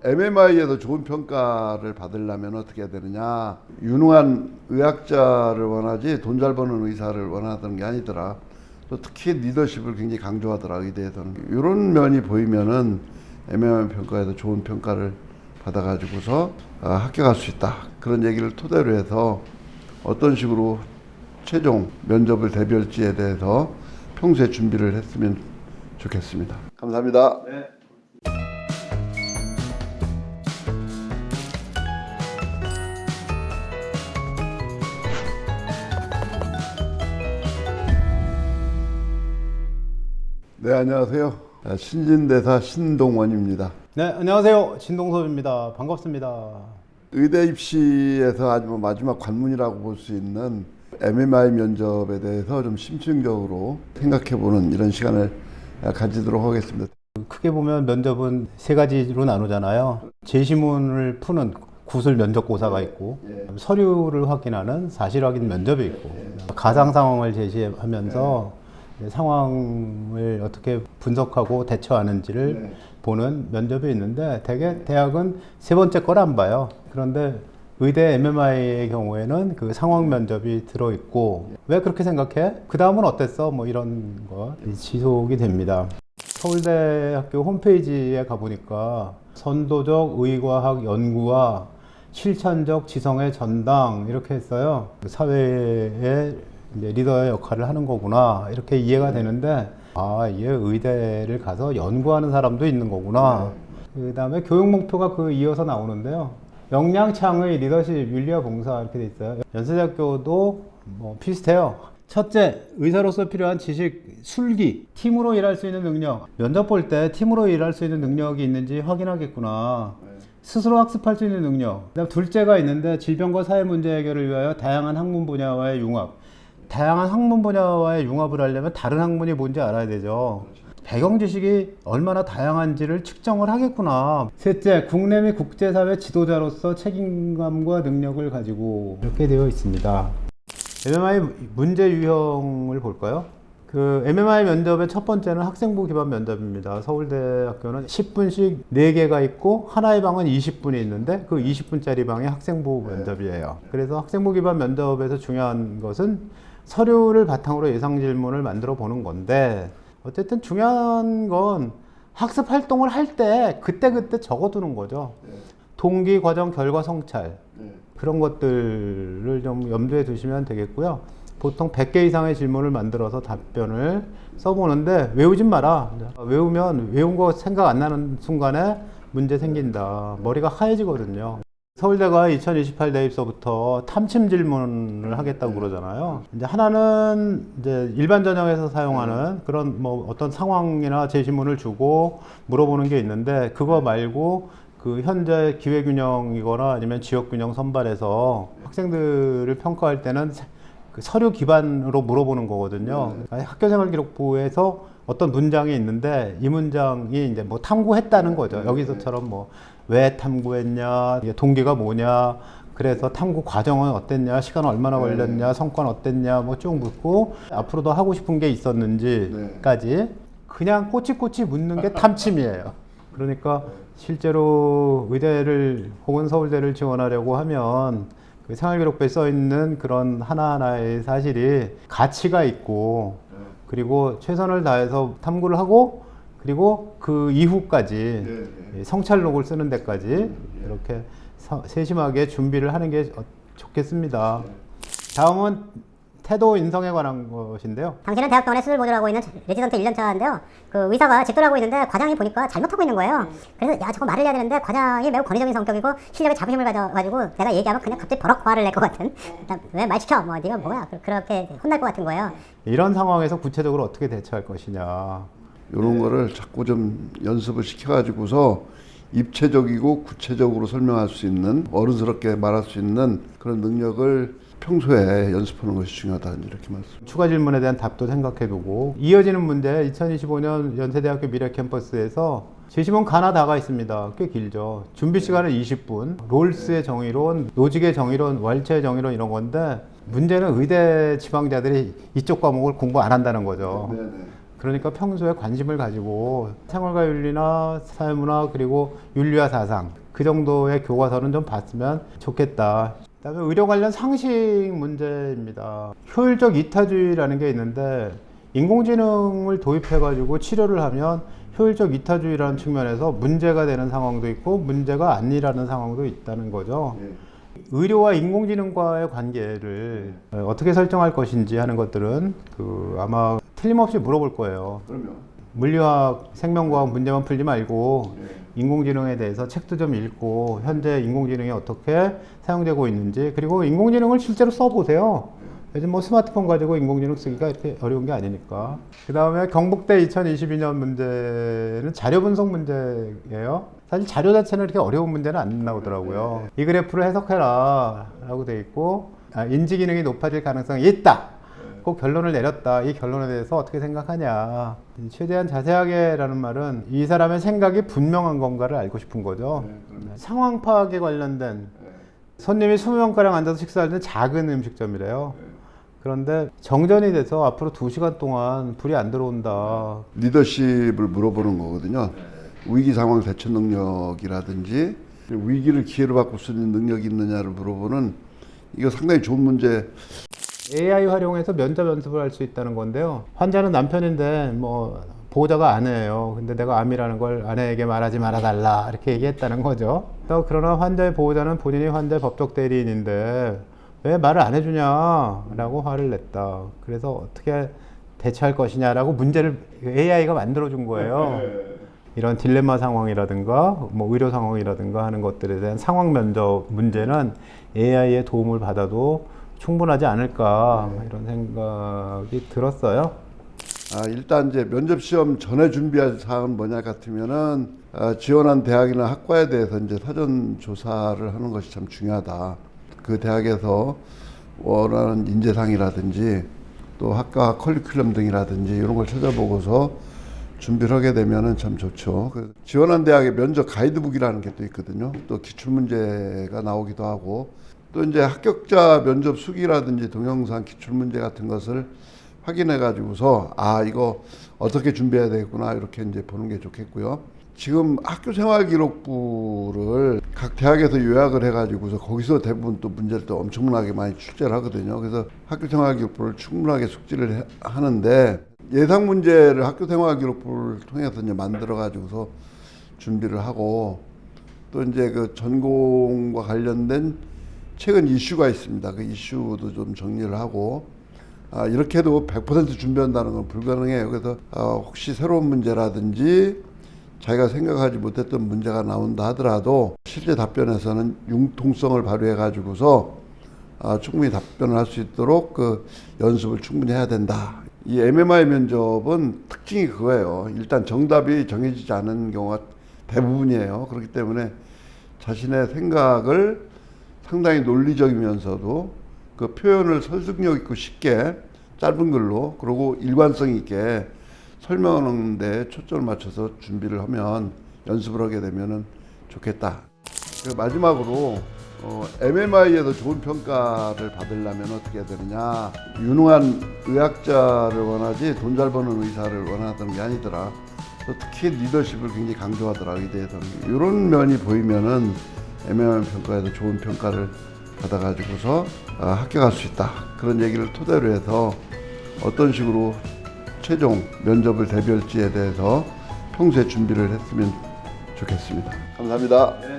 MMI에도 좋은 평가를 받으려면 어떻게 해야 되느냐. 유능한 의학자를 원하지 돈 잘 버는 의사를 원하던 게 아니더라. 또 특히 리더십을 굉장히 강조하더라, 의대에서는. 이런 면이 보이면은 MMI 평가에도 좋은 평가를 받아가지고서 합격할 수 있다. 그런 얘기를 토대로 해서 어떤 식으로 최종 면접을 대비할지에 대해서 평소에 준비를 했으면 좋겠습니다. 감사합니다. 네. 네, 안녕하세요. 신진대사 신동원입니다. 네, 안녕하세요. 신동섭입니다. 반갑습니다. 의대 입시에서 아주 마지막 관문이라고 볼 수 있는 MMI 면접에 대해서 좀 심층적으로 생각해보는 이런 시간을 가지도록 하겠습니다. 크게 보면 면접은 세 가지로 나누잖아요. 제시문을 푸는 구술 면접고사가 있고, 서류를 확인하는 사실 확인 면접이 있고, 가상 상황을 제시하면서 상황을 어떻게 분석하고 대처하는지를 보는 면접이 있는데, 대개 대학은 세 번째 걸 안 봐요. 그런데 의대 MMI의 경우에는 그 상황 면접이 들어있고, 왜 그렇게 생각해? 그 다음은 어땠어? 뭐 이런 거 지속이 됩니다. 서울대학교 홈페이지에 가보니까 선도적 의과학 연구와 실천적 지성의 전당 이렇게 했어요. 사회에 이제 리더의 역할을 하는 거구나 이렇게 이해가 되는데, 이게 의대를 가서 연구하는 사람도 있는 거구나. 그 다음에 교육 목표가 그 이어서 나오는데요. 역량창의 리더십, 윤리와 봉사 이렇게 돼 있어요. 연세대학교도 뭐 비슷해요. 첫째, 의사로서 필요한 지식, 술기, 팀으로 일할 수 있는 능력. 면접 볼 때 팀으로 일할 수 있는 능력이 있는지 확인하겠구나. 스스로 학습할 수 있는 능력. 그다음 둘째가 있는데, 질병과 사회 문제 해결을 위하여 다양한 학문 분야와의 융합. 다양한 학문 분야와의 융합을 하려면 다른 학문이 뭔지 알아야 되죠. 배경 지식이 얼마나 다양한지를 측정을 하겠구나. 셋째, 국내 및 국제사회 지도자로서 책임감과 능력을 가지고 이렇게 되어 있습니다. MMI 문제 유형을 볼까요? 그 MMI 면접의 첫 번째는 학생부 기반 면접입니다. 서울대학교는 10분씩 4개가 있고 하나의 방은 20분이 있는데 그 20분짜리 방이 학생부 면접이에요. 그래서 학생부 기반 면접에서 중요한 것은 서류를 바탕으로 예상 질문을 만들어 보는 건데, 어쨌든 중요한 건 학습 활동을 할 때 그때그때 적어두는 거죠. 동기, 과정, 결과, 성찰 그런 것들을 좀 염두에 두시면 되겠고요. 보통 100개 이상의 질문을 만들어서 답변을 써보는데, 외우진 마라. 외우면 외운 거 생각 안 나는 순간에 문제 생긴다. 머리가 하얘지거든요. 서울대가 2028 대입서부터 탐침 질문을 하겠다고 그러잖아요. 이제 하나는 이제 일반 전형에서 사용하는 그런 뭐 어떤 상황이나 제시문을 주고 물어보는 게 있는데, 그거 말고 그 현재 기회균형이거나 아니면 지역균형 선발해서 학생들을 평가할 때는 그 서류 기반으로 물어보는 거거든요. 학교생활기록부에서 어떤 문장이 있는데, 이 문장이 이제 뭐 탐구했다는 거죠. 여기서처럼 뭐 왜 탐구했냐, 동기가 뭐냐, 그래서 탐구 과정은 어땠냐, 시간 얼마나 걸렸냐, 성과는 어땠냐, 뭐 쭉 묻고 앞으로도 하고 싶은 게 있었는지까지 그냥 꼬치꼬치 묻는 게 탐침이에요. 그러니까 실제로 의대를 혹은 서울대를 지원하려고 하면 그 생활기록부에 써 있는 그런 하나하나의 사실이 가치가 있고, 그리고 최선을 다해서 탐구를 하고, 그리고 그 이후까지 성찰록을 쓰는 데까지 이렇게 세심하게 준비를 하는 게 좋겠습니다. 다음은 태도 인성에 관한 것인데요. 당신은 대학 병원에 수술 모듈하고 있는 레지던트 1년차인데요. 그 의사가 집도를 하고 있는데 과장이 보니까 잘못하고 있는 거예요. 그래서 저거 말을 해야 되는데 과장이 매우 권위적인 성격이고 실력에 자부심을 가져가지고 내가 얘기하면 그냥 갑자기 버럭 화를 낼 것 같은. 왜 말 시켜? 뭐 네가 뭐야? 그렇게 혼날 것 같은 거예요. 이런 상황에서 구체적으로 어떻게 대처할 것이냐. 이런 거를 자꾸 좀 연습을 시켜가지고서 입체적이고 구체적으로 설명할 수 있는, 어른스럽게 말할 수 있는 그런 능력을 평소에 연습하는 것이 중요하다, 이렇게 말씀. 추가 질문에 대한 답도 생각해두고, 이어지는 문제, 2025년 연세대학교 미래캠퍼스에서 제시문 가나 다가 있습니다. 꽤 길죠. 준비 시간은 20분. 롤스의 정의론, 노직의 정의론, 왈츠의 정의론 이런 건데, 문제는 의대 지망자들이 이쪽 과목을 공부 안 한다는 거죠. 그러니까 평소에 관심을 가지고 생활과 윤리나 사회문화 그리고 윤리와 사상 그 정도의 교과서는 좀 봤으면 좋겠다. 그다음에 의료 관련 상식 문제입니다. 효율적 이타주의라는 게 있는데 인공지능을 도입해가지고 치료를 하면 효율적 이타주의라는 측면에서 문제가 되는 상황도 있고 문제가 아니라는 상황도 있다는 거죠. 의료와 인공지능과의 관계를 어떻게 설정할 것인지 하는 것들은 아마 틀림없이 물어볼 거예요. 그러면 물리학, 생명과학 문제만 풀지 말고 인공지능에 대해서 책도 좀 읽고 현재 인공지능이 어떻게 사용되고 있는지 그리고 인공지능을 실제로 써보세요. 요즘 뭐 스마트폰 가지고 인공지능 쓰기가 이렇게 어려운 게 아니니까. 그 다음에 경북대 2022년 문제는 자료 분석 문제예요. 사실 자료 자체는 이렇게 어려운 문제는 안 나오더라고요. 이 그래프를 해석해라 라고 돼 있고 인지 기능이 높아질 가능성이 있다. 꼭 결론을 내렸다. 이 결론에 대해서 어떻게 생각하냐. 최대한 자세하게 라는 말은 이 사람의 생각이 분명한 건가를 알고 싶은 거죠. 상황 파악에 관련된 손님이 20명가량 앉아서 식사할 때 작은 음식점이래요. 그런데 정전이 돼서 앞으로 2시간 동안 불이 안 들어온다. 리더십을 물어보는 거거든요. 위기 상황 대처 능력이라든지 위기를 기회로 바꿀 수 있는 능력이 있느냐를 물어보는 이거 상당히 좋은 문제. AI 활용해서 면접 연습을 할 수 있다는 건데요. 환자는 남편인데 뭐 보호자가 아내예요. 근데 내가 암이라는 걸 아내에게 말하지 말아달라 이렇게 얘기했다는 거죠. 그러나 환자의 보호자는 본인이 환자의 법적 대리인인데 왜 말을 안 해주냐라고 화를 냈다. 그래서 어떻게 대처할 것이냐라고 문제를 AI가 만들어준 거예요. 이런 딜레마 상황이라든가 뭐 의료 상황이라든가 하는 것들에 대한 상황 면접 문제는 AI의 도움을 받아도 충분하지 않을까 이런 생각이 들었어요. 일단 이제 면접 시험 전에 준비할 사항은 뭐냐 같으면은 지원한 대학이나 학과에 대해서 이제 사전 조사를 하는 것이 참 중요하다. 그 대학에서 원하는 인재상이라든지 또 학과 커리큘럼 등이라든지 이런 걸 찾아보고서 준비를 하게 되면은 참 좋죠. 지원한 대학의 면접 가이드북이라는 게 또 있거든요. 또 기출 문제가 나오기도 하고 또 이제 합격자 면접 수기라든지 동영상 기출 문제 같은 것을 확인해 가지고서 이거 어떻게 준비해야 되겠구나 이렇게 이제 보는 게 좋겠고요. 지금 학교 생활 기록부를 각 대학에서 요약을 해 가지고서 거기서 대부분 또 문제를 또 엄청나게 많이 출제를 하거든요. 그래서 학교 생활 기록부를 충분하게 숙지를 하는데 예상 문제를 학교 생활 기록부를 통해서 이제 만들어 가지고서 준비를 하고 또 이제 그 전공과 관련된 최근 이슈가 있습니다. 그 이슈도 좀 정리를 하고 이렇게 해도 100% 준비한다는 건 불가능해요. 그래서 혹시 새로운 문제라든지 자기가 생각하지 못했던 문제가 나온다 하더라도 실제 답변에서는 융통성을 발휘해 가지고서 충분히 답변을 할 수 있도록 그 연습을 충분히 해야 된다. 이 MMI 면접은 특징이 그거예요. 일단 정답이 정해지지 않은 경우가 대부분이에요. 그렇기 때문에 자신의 생각을 상당히 논리적이면서도 그 표현을 설득력 있고 쉽게 짧은 글로 그리고 일관성 있게 설명하는 데 초점을 맞춰서 준비를 하면 연습을 하게 되면은 좋겠다. 마지막으로 MMI에서 좋은 평가를 받으려면 어떻게 해야 되느냐. 유능한 의학자를 원하지 돈 잘 버는 의사를 원하던 게 아니더라. 또 특히 리더십을 굉장히 강조하더라. 의대에서는. 이런 면이 보이면은 MMI 평가에서 좋은 평가를 받아가지고서 합격할 수 있다. 그런 얘기를 토대로 해서 어떤 식으로 최종 면접을 대비할지에 대해서 평소에 준비를 했으면 좋겠습니다. 감사합니다.